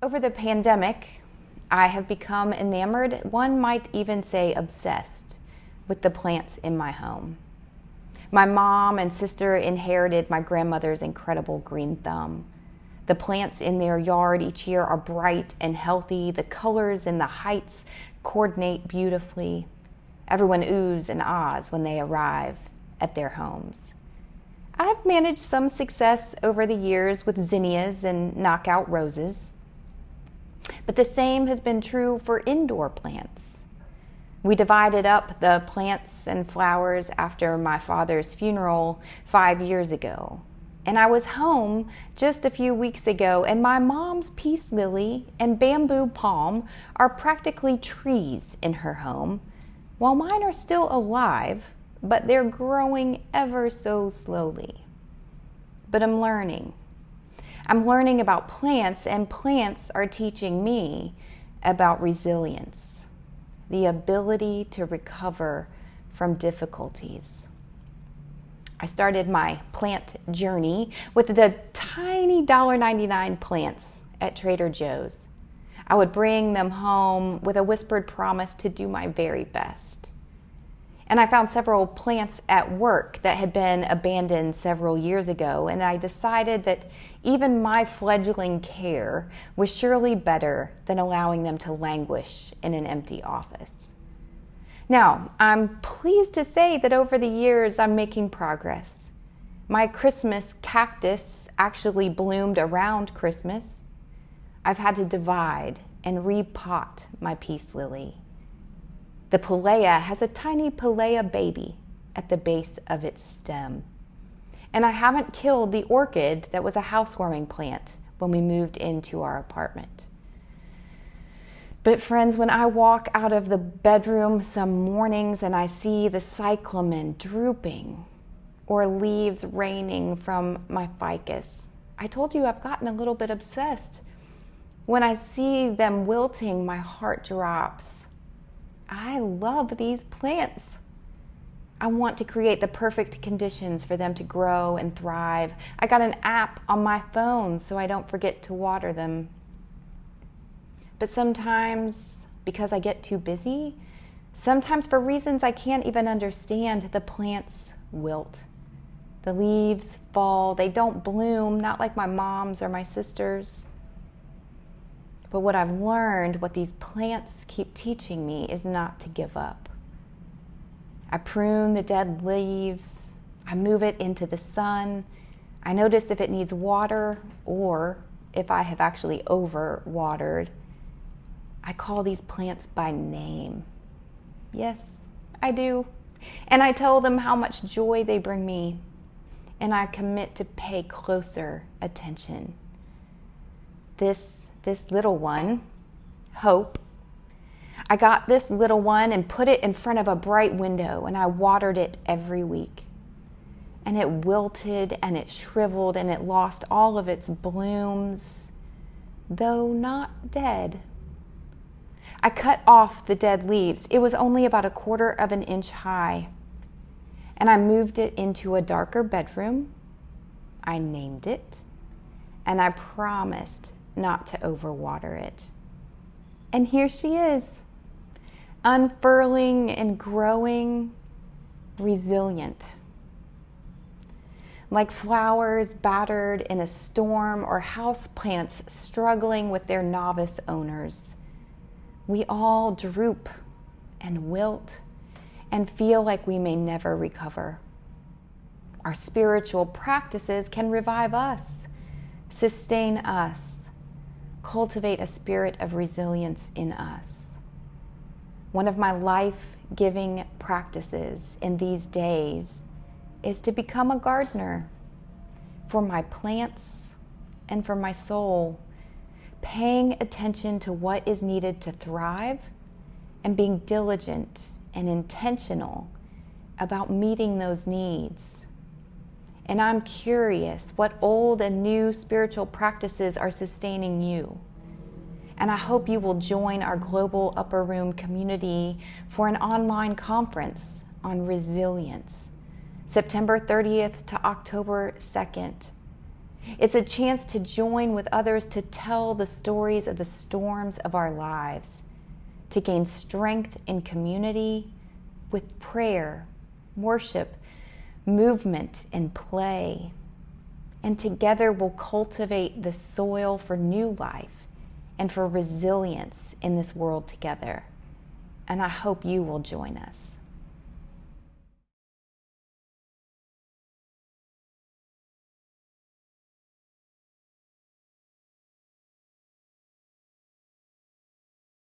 Over the pandemic, I have become enamored, one might even say obsessed, with the plants in my home. My mom and sister inherited my grandmother's incredible green thumb. The plants in their yard each year are bright and healthy. The colors and the heights coordinate beautifully. Everyone oohs and ahs when they arrive at their homes. I've managed some success over the years with zinnias and knockout roses, but the same has been true for indoor plants. We divided up the plants and flowers after my father's funeral 5 years ago. And I was home just a few weeks ago, and my mom's peace lily and bamboo palm are practically trees in her home, while mine are still alive, but they're growing ever so slowly. But I'm learning. I'm learning about plants, and plants are teaching me about resilience, the ability to recover from difficulties. I started my plant journey with the tiny $1.99 plants at Trader Joe's. I would bring them home with a whispered promise to do my very best. And I found several plants at work that had been abandoned several years ago, and I decided that even my fledgling care was surely better than allowing them to languish in an empty office. Now, I'm pleased to say that over the years I'm making progress. My Christmas cactus actually bloomed around Christmas. I've had to divide and repot my peace lily. The Pilea has a tiny Pilea baby at the base of its stem. And I haven't killed the orchid that was a housewarming plant when we moved into our apartment. But friends, when I walk out of the bedroom some mornings and I see the cyclamen drooping or leaves raining from my ficus, I told you I've gotten a little bit obsessed. When I see them wilting, my heart drops. I love these plants. I want to create the perfect conditions for them to grow and thrive. I got an app on my phone so I don't forget to water them. But sometimes, because I get too busy, sometimes for reasons I can't even understand, the plants wilt. The leaves fall. They don't bloom, not like my mom's or my sister's. But what I've learned, what these plants keep teaching me, is not to give up. I prune the dead leaves. I move it into the sun. I notice if it needs water or if I have actually overwatered. I call these plants by name. Yes, I do. And I tell them how much joy they bring me. And I commit to pay closer attention. This little one, Hope, I got this little one and put it in front of a bright window, and I watered it every week. And it wilted and it shriveled and it lost all of its blooms, though not dead. I cut off the dead leaves. It was only about 1/4 of an inch high. And I moved it into a darker bedroom. I named it. And I promised not to overwater it. And here she is, unfurling and growing, resilient. Like flowers battered in a storm or houseplants struggling with their novice owners, we all droop and wilt and feel like we may never recover. Our spiritual practices can revive us, sustain us, cultivate a spirit of resilience in us. One of my life-giving practices in these days is to become a gardener for my plants and for my soul, paying attention to what is needed to thrive and being diligent and intentional about meeting those needs. And I'm curious what old and new spiritual practices are sustaining you. And I hope you will join our global Upper Room community for an online conference on resilience, September 30th to October 2nd. It's a chance to join with others to tell the stories of the storms of our lives, to gain strength in community with prayer, worship, movement, and play. And together we'll cultivate the soil for new life and for resilience in this world together. And I hope you will join us.